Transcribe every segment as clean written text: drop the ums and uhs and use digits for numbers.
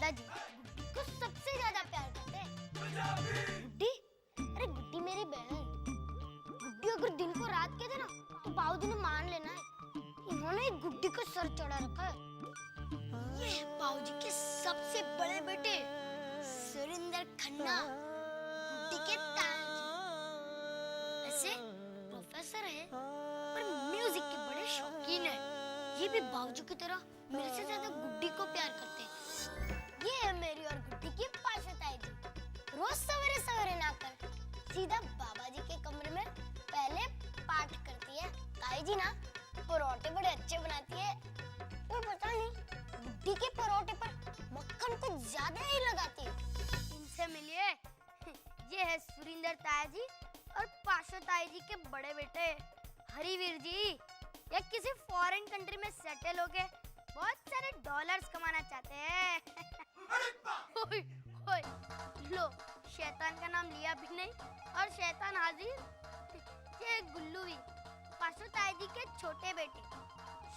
दादाजी गुड्डी को सबसे ज्यादा प्यार करते हैं। गुड्डी, अरे गुड्डी मेरी बहन है। गुड्डी अगर दिन को रात कहते ना तो बाबूजी ने मान लेना है। इन्होंने गुड्डी को सर चढ़ा रखा है। ये है बाबूजी के सबसे बड़े बेटे सुरिंदर खन्ना, गुड्डी के ताज। ऐसे प्रोफेसर है पर म्यूजिक के बड़े शौकीन है। ये भी बाबूजी की तरह मेरे से ज्यादा गुड्डी को प्यार करते हैं। ये है मेरी और गुड्डी की पाशा ताई जी। रोज सवेरे सवेरे नहाकर सीधा बाबा जी के कमरे में पहले पाठ करती है। ताई जी ना परोठे बड़े अच्छे बनाती है। और पता नहीं गुड्डी के परोठे पर मक्खन कुछ ज्यादा ही लगाती है। इनसे मिलिए, ये है सुरिंदर ताई जी और पाशा ताई जी के बड़े बेटे हरिवीर जी। या किसी फॉरेन कंट्री में सेटल होके बहुत सारे डॉलर्स कमाना चाहते हैं। ओए, ओए, लो शैतान का नाम लिया भी नहीं और शैतान हाजिर। ये गुल्लू भी पाशा ताई जी के छोटे बेटे।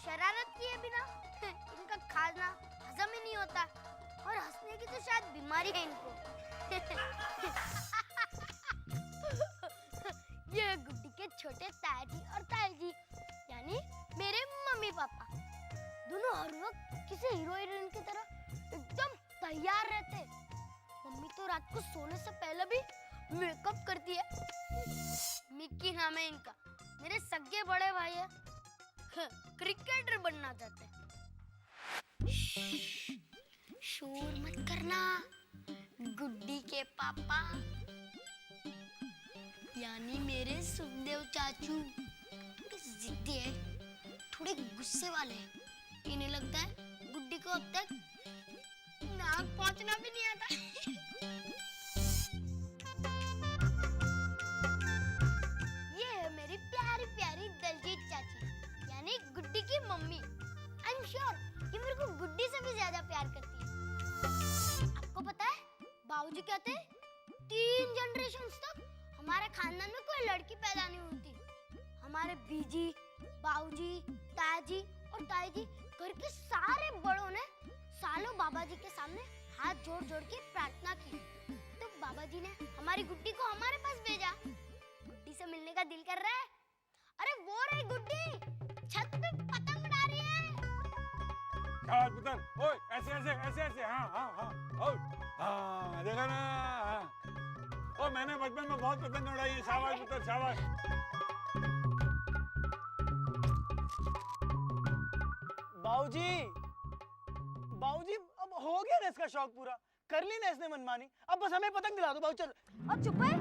शरारत किए बिना इनका खाना हजम ही नहीं होता और हंसने की तो शायद बीमारी है इनको। ये गुड्डी के छोटे ताया जी और ताई जी यानी मेरे मम्मी पापा। दोनों हर वक्त किसी हीरो हीरोइन की तरह एकदम तैयार रहते। मम्मी तो रात को सोने से पहले भी मेकअप करती है। मिक्की नाम है इनका। मेरे सगे बड़े भाई है, क्रिकेटर बनना चाहते हैं। शोर मत करना। गुड्डी के पापा यानी मेरे सुखदेव चाचू थोड़े जिद्दी है, थोड़े गुस्से वाले हैं। इन्हें लगता है गुड्डी को अब तक नाक पहुंचना भी नहीं आता। ये है मेरी प्यारी प्यारी दलजीत चाची यानी गुड्डी की मम्मी। आई एम श्योर ये मेरे को गुड्डी से भी ज्यादा प्यार करती है। आपको पता है बाबूजी कहते हैं 3 जनरेशंस तक हमारे खानदान में कोई लड़की पैदा नहीं होती। हमारे बीजी, बाबूजी, ताजी और ताई जी घर के सारे बड़ों ने सालों बाबा जी के सामने हाथ जोड़ जोड़ के प्रार्थना की। तो बाबा जी ने हमारी गुड्डी को हमारे पास भेजा। गुड्डी से मिलने का दिल कर रहा है। अरे वो रही गुड्डी छत पे पतंग उड़ा रही है। क्या पुत्र? ओए ऐसे ऐसे ऐसे ऐसे। हाँ हाँ हाँ हाँ देखा ना। ओ मैंने बचपन में बहुत पतंग उड़ाई है। शाबाश पुत्र शाबाश। बाबूजी, बाबूजी अब हो गया ना इसका शौक पूरा। कर ली ना इसने मनमानी। अब बस हमें पतंग दिला दो बाबू। चल अब चुप है।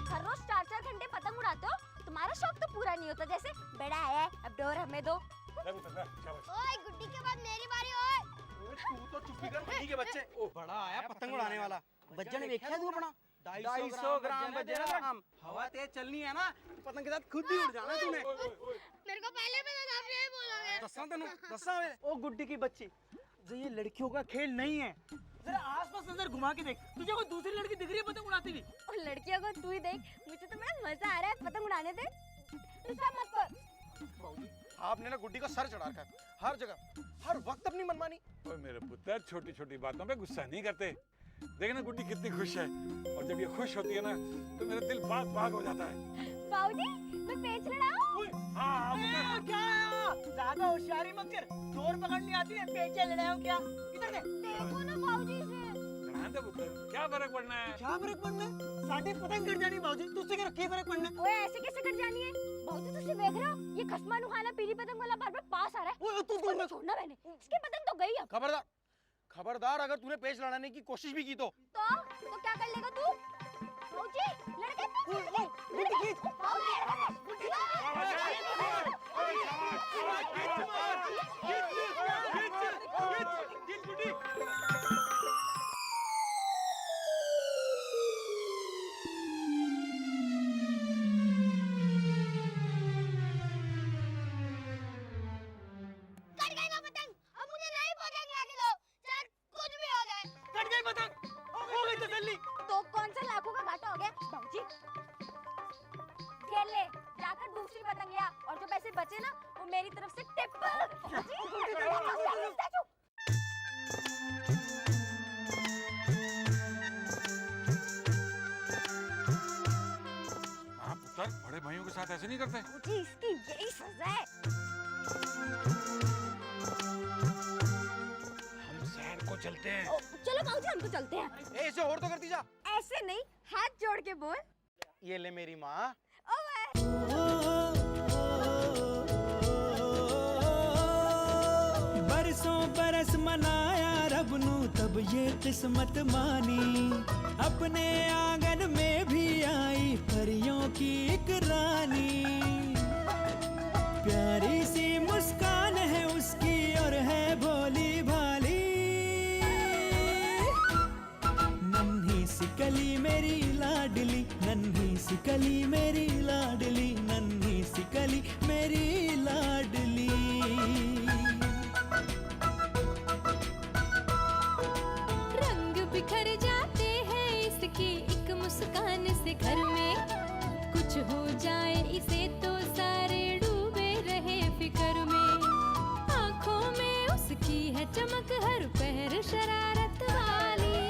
हर रोज 4-4 घंटे पतंग उड़ाते हो, तुम्हारा शौक तो पूरा नहीं होता। जैसे बड़ा है अब डोर हमें दो। ओए गुड्डी के बाद मेरी बारी। ओए तू तो चुप कर बच्ची के बच्चे। ओ बड़ा आया पतंग उड़ाने वाला। बच्चा ने देखा तू अपना 250 ग्राम बजेगा। हवा तेज चलनी है ना तो पतंग के साथ खुद ही उड़ जाना तूने। मेरे को पहले पता था आप यही बोलोगे। दस्सा मेरे। ओ गुड्डी की बच्ची, ये लड़कियों का खेल नहीं है। जरा आसपास नजर घुमा के देख, तुझे कोई दूसरी लड़की दिख रही है पतंग उड़ाती हुई? और लड़कियों को तू ही देख, मुझे तो बड़ा मजा आ रहा है पतंग उड़ाने दे। गुस्सा मत कर। आपने ना गुड्डी का सर चढ़ा रखा है हर जगह, हर वक्त अपनी मनमानी। ओए मेरे पुत्र छोटी छोटी बातों पे गुस्सा नहीं करते। देखना गुड्डी कितनी खुश है और जब ये खुश होती है ना तो मेरा दिल बाग बाग हो जाता है। बाबूजी मैं पेच लड़ाऊं? हाँ क्या ज्यादा होशियारी मत कर। चोर पकड़नी आती है, पेचे लड़ाओ क्या? इधर देख। देखो ना बाबूजी से। लड़ाते पुत्र, क्या फर्क पड़ना है? क्या फर्क पड़ना है? साढ़े पतंग कट जानी बाबूजी, तुझसे क्या फर्क पड़ना है? ओए ऐसे कैसे कट जानी है? बाबूजी तुझसे देख रहे हो ये खसमा नुहाना पीली पतंग वाला बार बार पास आ रहा है। ओए तू छोड़ना मैंने, इसकी पतंग तो गई अब। खबरदार, खबरदार अगर तूने पेच लड़ाने की कोशिश भी की तो क्या कर लेगा तू? बाबूजी लड़के भाइयों के साथ ऐसे नहीं करते? बाबूजी इसकी यही सजा है। हम शहर को चलते हैं। चलो बाबूजी हम तो चलते हैं। ऐसे और तो करती जा। ऐसे नहीं, हाथ जोड़ के बोल। ये ले मेरी माँ। बरसों बरस मनाया रब नू तब ये किस्मत मानी, अपने आंगन में भी आई परियों की एक रानी। प्यारी सी मुस्कान है उसकी और है भोली भाली, नन्ही सी कली मेरी लाडली, नन्ही सी कली मेरी लाडली, नन्ही सी कली मेरी लाडली। बिखर जाते हैं इसकी एक मुस्कान से घर में, कुछ हो जाए इसे तो सारे डूबे रहे फिक्र में। आंखों में उसकी है चमक हर पहर शरारत वाली,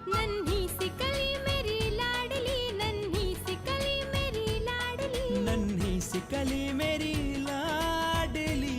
नन्ही सी कली मेरी लाडली, नन्ही सी कली मेरी लाडली, नन्ही सी कली मेरी लाडली।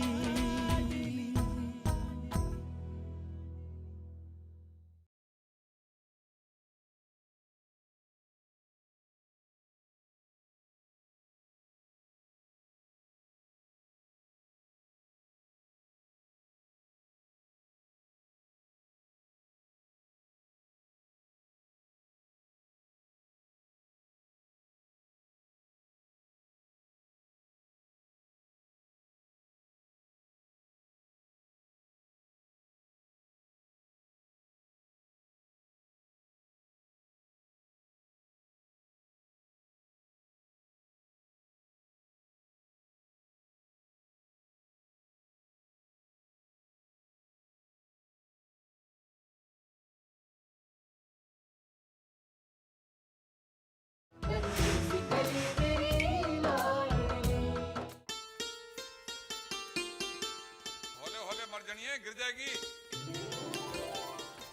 होले होले मर जानिए, गिर जाएगी।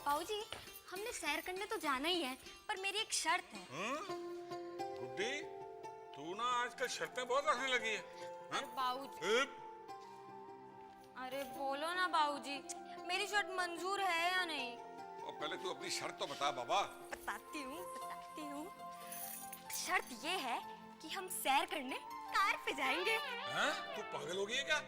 बाबूजी हमने सैर करने तो जाना ही है, पर मेरी एक शर्त है। गुड्डी, तू ना आजकल शर्तें बहुत रखने लगी है। हाँ? बाबूजी, अरे बोलो ना बाबूजी, मेरी शर्त मंजूर है या नहीं? और पहले तू अपनी शर्त तो बता बाबा। बताती हूँ। शर्त ये है कि हम सैर करने कार पे जाएंगे। हाँ? तू पागल हो गई है क्या?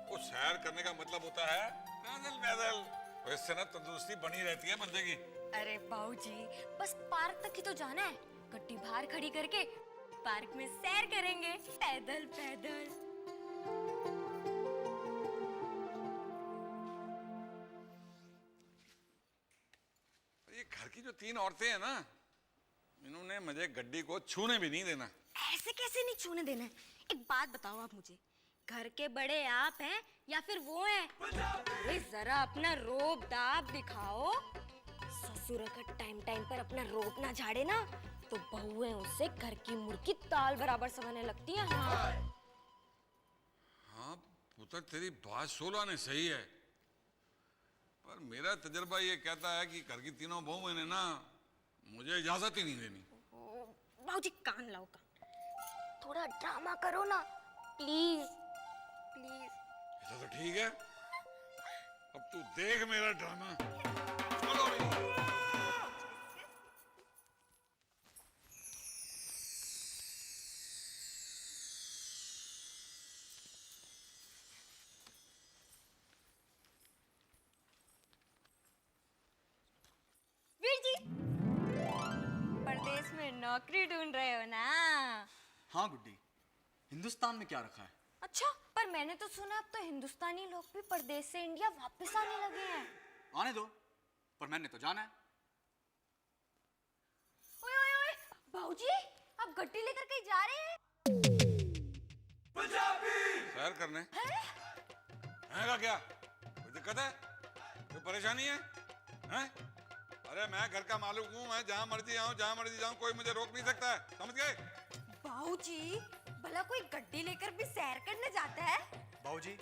वो सैर करने का मतलब होता है पैदल पैदल, और इससे ना तंदुरुस्ती बनी रहती है बंदे की। अरे बाबूजी, बस पार्क तक ही तो जाना है, गड्डी बाहर खड़ी करके पार्क में सैर करेंगे पैदल पैदल। ये घर की जो 3 औरतें हैं ना, इन्होंने मुझे गड्डी को छूने भी नहीं देना। ऐसे कैसे नहीं छूने देना है? एक बात बताओ आप मुझे, घर के बड़े आप हैं या फिर वो हैं? अरे जरा अपना रोब दाब दिखाओ। ससुर अगर टाइम टाइम पर अपना रोब ना झाड़े ना, तो बहुएं उससे घर की मुर्गी ताल बराबर समझने लगती हैं। हाँ पुत्र, तेरी बात 16 ने सही है, पर मेरा तजुर्बा ये कहता है कि घर की तीनों बहुएं ने ना मुझे इजाजत ही नहीं देनी। बाबूजी कान लाओ कान, थोड़ा ड्रामा करो ना प्लीज प्लीज। ऐसा तो ठीक है, अब तू देख मेरा ड्रामा। चलो भाई। वीर जी, परदेश में नौकरी ढूंढ रहे हो ना? हाँ गुड्डी, हिंदुस्तान में क्या रखा है? अच्छा, पर मैंने तो सुना अब तो हिंदुस्तानी लोग भी परदेश से इंडिया वापस आने लगे हैं। आने दो, पर मैंने तो जाना है। ओए ओए ओए, बाबूजी आप गड्डी लेकर कहीं जा रहे हैं? सैर करने है का क्या? कोई दिक्कत है? कोई परेशानी है? हैं? अरे मैं घर का मालिक हूँ, मैं जहाँ मर्जी आऊँ जहाँ मर्जी जाऊँ, कोई मुझे रोक नहीं सकता है, समझ गए? बाबूजी भला कोई गड्डी लेकर भी सैर करने जाता है? बाबूजी,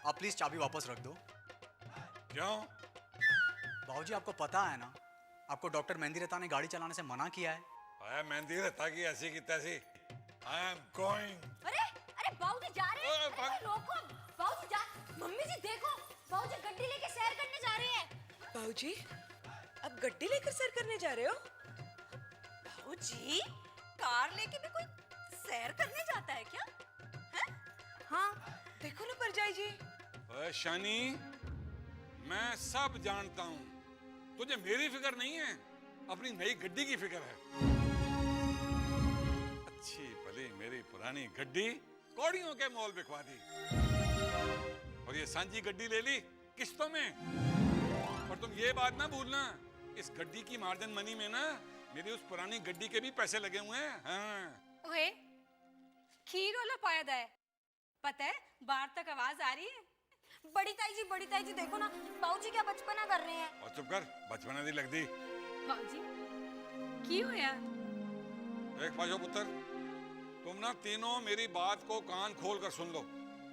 आप प्लीज चाबी वापस रख दो। क्यों? बाबूजी आपको पता है ना, आपको डॉक्टर मेहंदी रता ने गाड़ी चलाने से मना किया है। आया मेहंदी रहता कि ऐसी की तैसी। I am going. अरे अरे बाबूजी जा रहे हैं। भाग। अरे रोको बाबूजी जा। मम्मी जी देखो बाबूजी गड्डी लेके सैर करने जा रहे हैं। बाबूजी अब गड्डी लेकर सैर करने जा रहे हो? बाबूजी कार लेके भी कोई सैर करने जाता है क्या? हैं? हाँ देखो ना परजाई जी। ओए शानी, मैं सब जानता हूँ, तुझे मेरी फिक्र नहीं है, अपनी नई गड्डी की फिक्र है। अच्छी भली मेरी पुरानी गड्डी कौड़ियों के मोल बिकवा दी और ये सांझी गड्डी ले ली किस्तों में। और तुम ये बात ना भूलना, इस गड्डी की मार्जिन मनी में ना मेरी उस पुरानी गड्डी के भी पैसे लगे हुए हैं। हाँ। ओए खीर वाला पाया है, पता है बाहर तक आवाज आ रही है। बड़ी ताई जी देखो ना बाबूजी क्या बचपना कर रहे हैं। और चुप कर, बचपना दी लगती। बाबूजी की होया? एक पाजो पुत्र, तुम ना तीनों मेरी बात को कान खोल कर सुन लो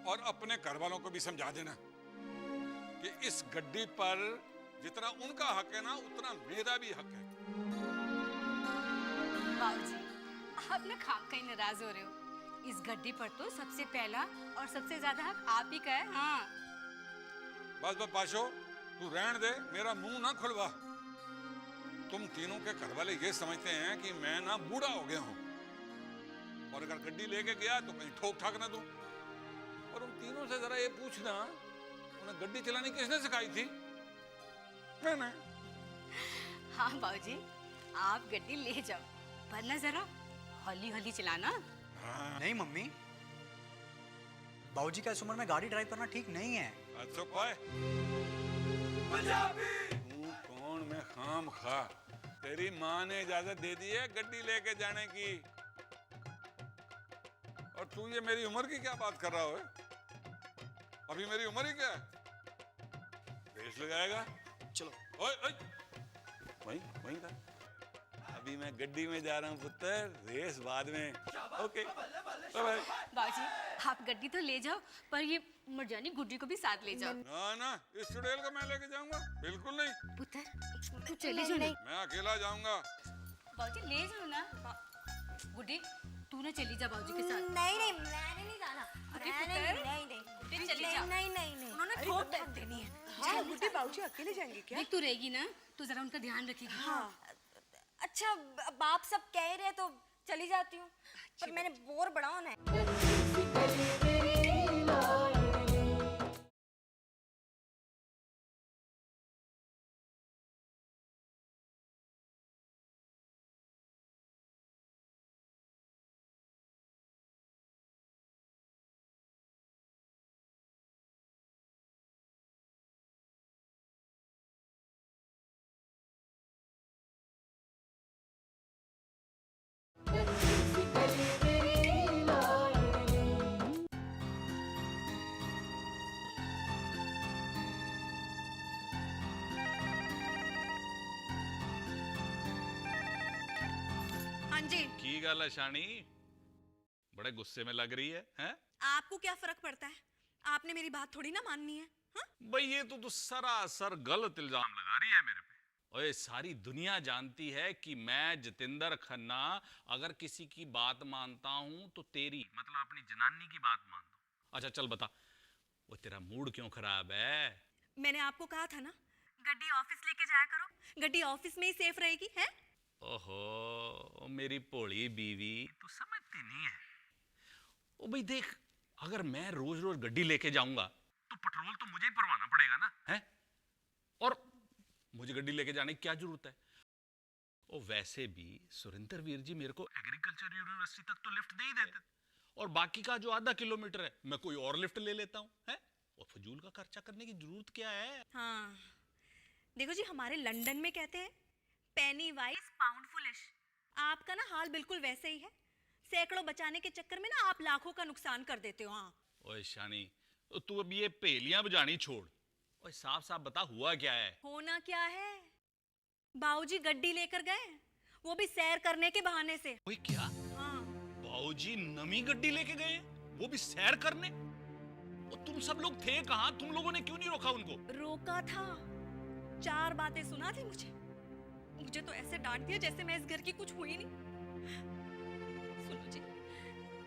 और अपने घर वालों को भी समझा देना कि इस गड्डी पर जितना उनका हक है ना उतना मेरा भी हक है। बाबूजी आप ना खाम कहीं नाराज हो रहे हो। इस गड्डी पर तो सबसे पहला और सबसे ज्यादा हक आप ही का है। हाँ बस पाशो, तू रहन दे, मेरा मुंह ना खुलवा। तुम तीनों के घर वाले ये समझते हैं कि मैं ना बूढ़ा हो गया हूं और अगर गड्डी लेके गया तो कहीं ठोक ठाक ना दूं। और उन तीनों से जरा ये पूछना, उन्हें गड्डी चलानी किसने सिखाई थी? मैंने। हाँ बाबूजी आप गड्डी ले जाओ, पर ना जरा हौली हौली चलाना। हाँ। नहीं मम्मी, बाबूजी का इस उम्र में गाड़ी ड्राइव करना ठीक नहीं है। अच्छा पाए तू कौन, मैं खाम खा, तेरी माँ ने इजाजत दे दी है गड्डी लेके जाने की और तू ये मेरी उम्र की क्या बात कर रहा हो? अभी मेरी उम्र ही क्या है? रेस लगाएगा? चलो ओए ओए वहीं वहीं था। अभी मैं गड्डी में जा रहा हूँ पुत्र, रेस बाद में। Okay bye. बाबूजी आप गड्डी तो ले जाओ, पर ये मर्जानी गुड्डी को भी साथ ले जाओ। ना ना, इस चुड़ैल को मैं लेके जाऊंगा? बिल्कुल नहीं। पुत्र तू चले जाओ ना। मैं अकेला जाऊंगा। बाबूजी ले जाओ ना। गुड्डी तू ना चली जा बाबूजी के साथ। नहीं मैंने नहीं जाना। गुड्डी नहीं गुड्डी चली जा। नहीं उन्होंने ठोक टाइप देनी है। हाँ गुड्डी बाबूजी अकेले जाएंगे क्या? देख तू रहेगी ना तो जरा उनका ध्यान रखेगी। हाँ अच्छा बाप सब कह रहे तो चली जाती हूँ, पर मैंने बोर बड़ा होना है। हाँ जी। की गल है शानी, बड़े गुस्से में लग रही है हैं? आपको क्या फर्क पड़ता है? आपने मेरी बात थोड़ी ना माननी है। हाँ? भाई ये तो सरासर गलत इल्जाम लगा रही है मेरे पे। ओए सारी दुनिया जानती है कि मैं जितेंद्र खन्ना अगर किसी की बात मानता हूं तो तेरी मतलब अपनी जनानी की बात मानता हूं। अच्छा चल बता, वो तेरा मूड क्यों खराब है? मैंने आपको कहा था ना गड्डी ऑफिस लेके जाया करो, गड्डी ऑफिस में ही सेफ रहेगी। है ओहो मेरी भोली बीवी, तू समझती नहीं है। ओ भाई देख, अगर मैं रोज रोज गड्डी लेके जाऊंगा तो पेट्रोल तो मुझे ही भरवाना पड़ेगा ना, है? और मुझे गड्डी लेके जाने की क्या जरूरत है? और वैसे भी सुरेंद्र वीर जी मेरे को एग्रीकल्चर यूनिवर्सिटी तक तो लिफ्ट दे ही देते, और बाकी का जो आधा किलोमीटर है मैं कोई और लिफ्ट ले लेता हूं, है? और फजूल का खर्चा करने की जरूरत क्या है? हाँ देखो जी, हमारे लंदन में कहते हैं पेनी वाइज पाउंड फुलिश। आपका ना हाल बिल्कुल वैसे ही है। सैकड़ों बचाने के चक्कर में ना आप लाखों का नुकसान कर देते हो। हाँ ओए शानी, तो तू अब ये पहेलियां बुझानी छोड़, ओए साफ साफ बता हुआ क्या है? होना क्या है, बाऊजी गड्डी लेकर गए, वो भी सैर करने के बहाने से। ओए क्या? हाँ बाऊजी नवी गड्डी लेके गए, वो भी सैर करने? और तुम सब लोग थे कहां? तुम लोगों ने क्यों नहीं रोका उनको? रोका था, 4 बातें सुना थी मुझे तो ऐसे डांट दिया जैसे मैं इस घर की कुछ हुई नहीं। सुनो जी,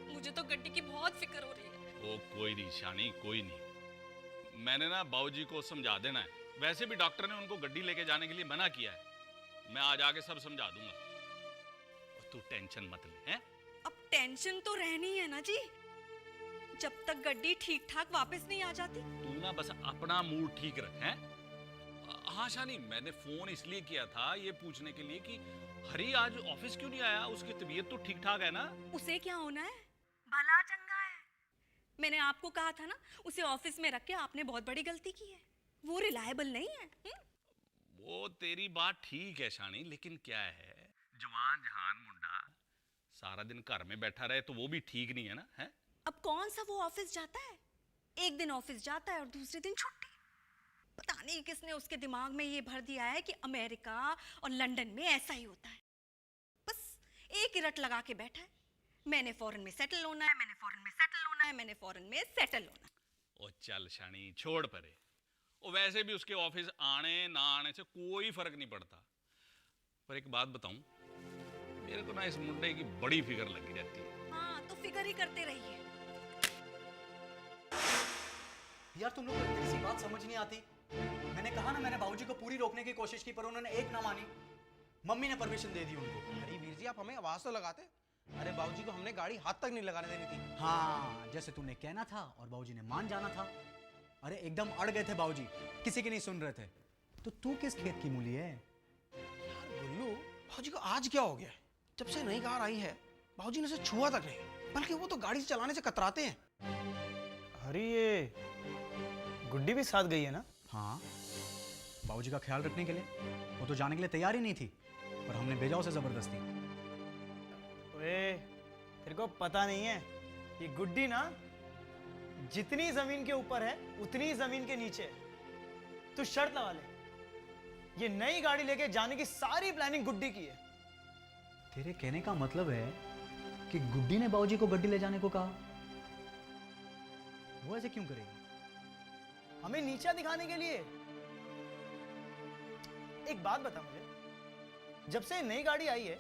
मुझे तो गड्डी की बहुत फिक्र हो रही है। ओ कोई नहीं शानी, कोई नहीं। मैंने ना बाबूजी को समझा देना है। वैसे भी डॉक्टर ने उनको गड्डी लेके जाने के लिए मना किया है। मैं आज आके सब समझा दूंगा। और तू टेंशन मत ले, हैं? अब टेंशन तो रहनी है ना जी, जब तक गड्डी ठीक ठाक वापस नहीं आ जाती। तू ना बस अपना मूड ठीक रख, हैं? हाँ शानी, मैंने फोन इसलिए किया था ये पूछने के लिए कि हरी आज ऑफिस क्यों नहीं आया? उसकी तबीयत तो ठीक ठाक है ना? उसे क्या होना है, भला चंगा है। मैंने आपको कहा था ना, उसे ऑफिस में रख के आपने बहुत बड़ी गलती की है। वो रिलायबल नहीं है। वो तेरी बात ठीक है शानी, लेकिन क्या है, जवान जहान मुंडा सारा दिन घर में बैठा रहे तो वो भी ठीक नहीं है ना, है? अब कौन सा वो ऑफिस जाता है? एक दिन ऑफिस जाता है और दूसरे दिन छुट्टी। पता नहीं किसने उसके दिमाग में ये भर दिया है कि अमेरिका और लंदन में ऐसा ही होता है। बस एक ही रट लगा के बैठा है, मैंने फॉरेन में सेटल होना है, मैंने फॉरेन में सेटल होना है, मैंने फॉरेन में सेटल होना है। ओ चल शानी, छोड़ परे। ओ वैसे भी उसके ऑफिस आने ना आने से कोई फर्क नहीं पड़ता। पर एक बात बताऊं, मेरे को ना इस मुंडे की बड़ी फिक्र लगी रहती है। हाँ तो फिक्र ही करते रहिए। यार तुम लोग को इतनी सी बात समझ नहीं आती। मैंने कहा ना, मैंने बाबूजी को पूरी रोकने की कोशिश की पर उन्होंने एक ना मानी। मम्मी ने परमिशन दे दी उनको। अरे वीर जी, आप हमें आवाज तो लगाते। अरे बाबूजी को हमने गाड़ी हाथ तक नहीं लगाने देनी थी। हाँ, जैसे तूने कहना था और बाबूजी ने मान जाना था। अरे एकदम अड़ गए थे बाबूजी, किसी की नहीं सुन रहे थे। तो तू किस खेत की मूली है? यार गुल्लू, बाबूजी को आज क्या हो गया? जब से नई कार आई है बाबूजी ने उसे छुआ तक नहीं, बल्कि वो तो गाड़ी चलाने से कतराते हैं। अरे ये गुड्डी भी साथ गई है ना? हाँ, बाबूजी का ख्याल रखने के लिए। वो तो जाने के लिए तैयार ही नहीं थी, पर हमने भेजा उसे जबरदस्ती। ओए, तेरे को पता नहीं है, ये गुड्डी ना जितनी जमीन के ऊपर है उतनी ही जमीन के नीचे है। तू शर्त लगा ले, ये नई गाड़ी लेके जाने की सारी प्लानिंग गुड्डी की है। तेरे कहने का मतलब है कि गुड्डी ने बाबूजी को गड्डी ले जाने को कहा? वो ऐसे क्यों करेगी? हमें नीचा दिखाने के लिए। एक बात बता मुझे, जब से नई गाड़ी आई है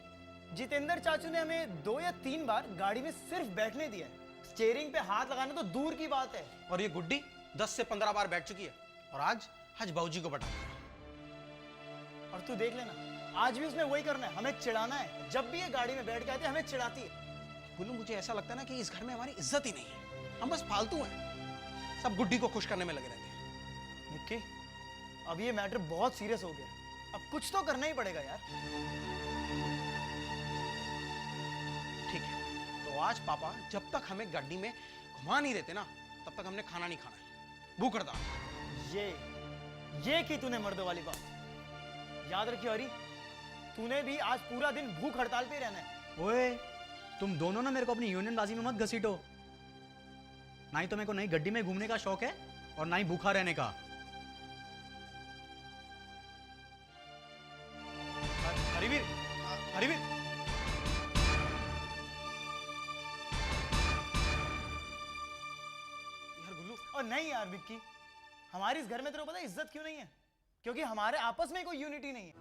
जितेंद्र चाचू ने हमें 2 या 3 बार गाड़ी में सिर्फ बैठने दिया है। स्टीयरिंग पे हाथ लगाना तो दूर की बात है। और ये गुड्डी 10 से 15 बार बैठ चुकी है और आज बाबूजी को बता दिया। और तू देख लेना, आज भी उसने वही करना है, हमें चिढ़ाना है। जब भी ये गाड़ी में बैठ के आती है हमें चिढ़ाती है। गुल्लू, मुझे ऐसा लगता है ना कि इस घर में हमारी इज्जत ही नहीं है। हम बस फालतू हैं, सब गुड्डी को खुश करने में लगे रहते हैं। निक्की, अब ये मैटर बहुत सीरियस हो गया, अब कुछ तो करना ही पड़ेगा यार। ठीक है, तो आज पापा जब तक हमें गाड़ी में घुमा नहीं देते ना, तब तक हमने खाना नहीं खाना है। भूख हड़ताल। ये की तूने मर्द वाली बात। याद रखियो हरी, तूने भी आज पूरा दिन भूख हड़ताल पे रहना है। ओए, तुम दोनों ना मेरे को अपनी यूनियनबाजी में मत घसीटो। ना ही तो मेरे को नई गड्डी में घूमने का शौक है और ना ही भूखा रहने का। हरीवीर, हरीवीर, यार गुल्लू। और नहीं यार विक्की, हमारी इस घर में तेरे को पता है इज्जत क्यों नहीं है? क्योंकि हमारे आपस में कोई यूनिटी नहीं है।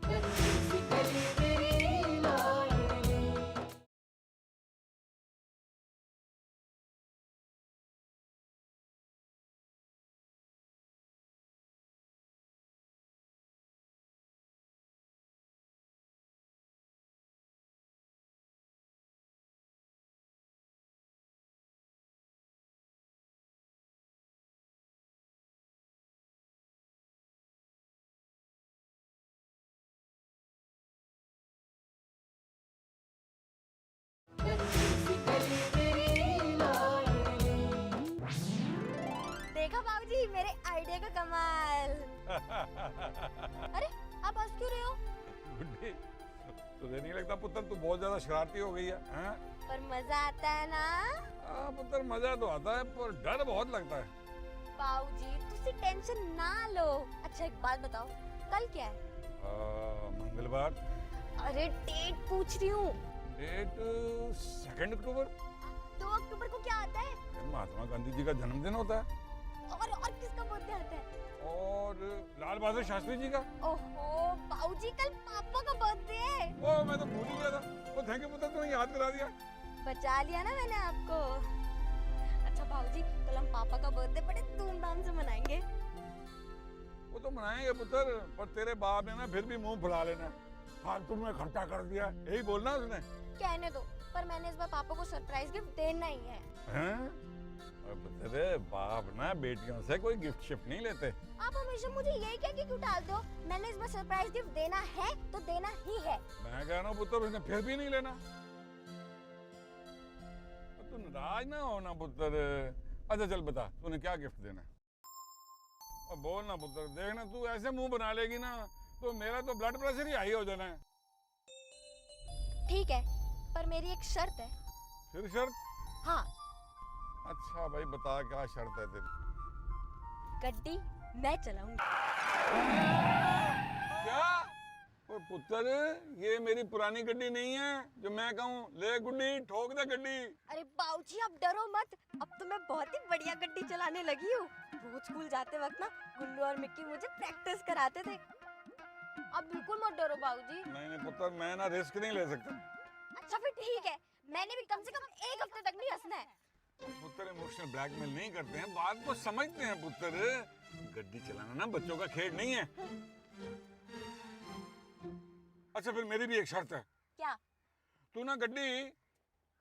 देखा बाबूजी मेरे आइडिया का कमाल। अरे आप हंस क्यों रहे हो? गुड्डी, तुझे नहीं लगता पुत्र तू बहुत ज्यादा शरारती हो गई है, हैं? पर मजा आता है ना? हाँ पुत्र, मजा तो आता है पर डर बहुत लगता है। बाबूजी तुसी टेंशन ना लो। अच्छा एक बात बताओ, कल क्या है? मंगलवार। अरे डेट पूछ रही हूँ। डेट 2 अक्टूबर। 2 अक्टूबर को क्या आता है? महात्मा गांधी जी का जन्मदिन होता है। और किसका बर्थडे आता है? और लाल बहादुर शास्त्री जी का। ओहो बाबूजी, कल पापा का बर्थडे है। ओ मैं तो भूल ही गया था। ओ थैंक यू पुत्र, तूने याद करा दिया। बचा लिया ना मैंने आपको। अच्छा बाबूजी, कल हम पापा का बर्थडे बड़े धूमधाम से मनाएंगे। वो तो मनाएंगे पुत्र, पर तेरे बाप ने ना फिर भी मुंह फुला लेना। फालतू में खर्चा कर दिया, यही बोलना उसने। कहने दो, पर मैंने इस बार पापा को सरप्राइज गिफ्ट देना ही है। हैं? तेरे बाप ना बेटियों से कोई गिफ्ट शिफ्ट नहीं लेते। आप हमेशा मुझे यही कह के क्यों टालते हो? मैंने इस बार सरप्राइज गिफ्ट देना है तो देना ही है। मैं कह रहा हूँ पुत्र, उसने फिर भी नहीं लेना। तू नाराज ना होना पुत्र। अच्छा चल बता, तूने क्या गिफ्ट देना है? और बोल ना पुत्र, देखना तू ऐसे मुंह बना लेगी ना तो मेरा तो ब्लड प्रेशर ही हाई हो जाना है। ठीक है, पर मेरी एक शर्त है। फिर शर्त? हाँ। अच्छा भाई बता, क्या शर्त है तेरी? गड्डी मैं चलाऊंगी। क्या? ओ पुत्र, ये मेरी पुरानी गड्डी नहीं है जो मैं कहूँ ले गुड्डी ठोक दे गड्डी। अरे बाबूजी आप डरो मत, अब तो मैं बहुत ही बढ़िया गड्डी चलाने लगी हूँ। रोज स्कूल जाते वक्त ना गुल्लू और मिक्की मुझे प्रैक्टिस कराते थे। अब बिल्कुल मत डरो बाबूजी। नहीं पुत्र, मैं ना रिस्क नहीं ले सकता। अच्छा फिर ठीक है, मैंने भी कम से कम एक हफ्ते तक नहीं हंसना है। पुत्र इमोशनल ब्लैकमेल नहीं करते हैं, बात को समझते हैं पुत्र। गड्डी चलाना ना बच्चों का खेल नहीं है। अच्छा फिर मेरी भी एक शर्त है। क्या? तू ना गड्डी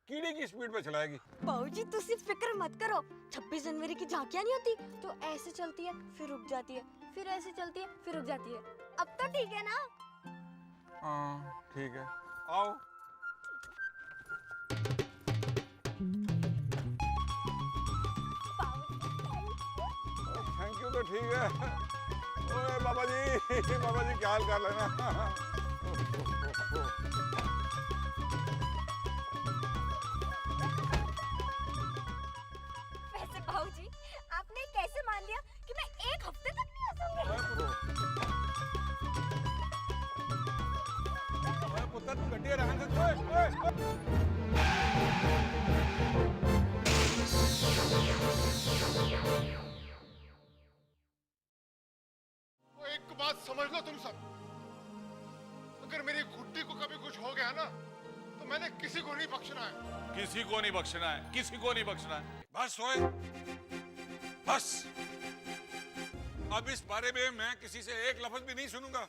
कीड़े की स्पीड पे चलाएगी। बाबूजी तुम फिक्र मत करो, 26 जनवरी की झांकियां नहीं होती तो ऐसे चलती है फिर रुक जाती है, फिर ऐसे चलती है फिर रुक जाती है। अब तो ठीक है ना? हाँ ठीक है, आओ। थैंक यू तो ठीक है। ओए बाबा जी क्या हाल कर लेना। वैसे बाबूजी आपने कैसे मान लिया कि मैं एक हफ्ते तक नहीं हंसूंगी? पुत्र तू गड्डी आराम से। एक बात समझ लो तुम सब, अगर मेरी गुड्डी को कभी कुछ हो गया ना तो मैंने किसी को नहीं बख्शना है। किसी को नहीं बख्शना है, किसी को नहीं बख्शना है। बस ओए, बस। अब इस बारे में मैं किसी से एक लफ्ज भी नहीं सुनूंगा।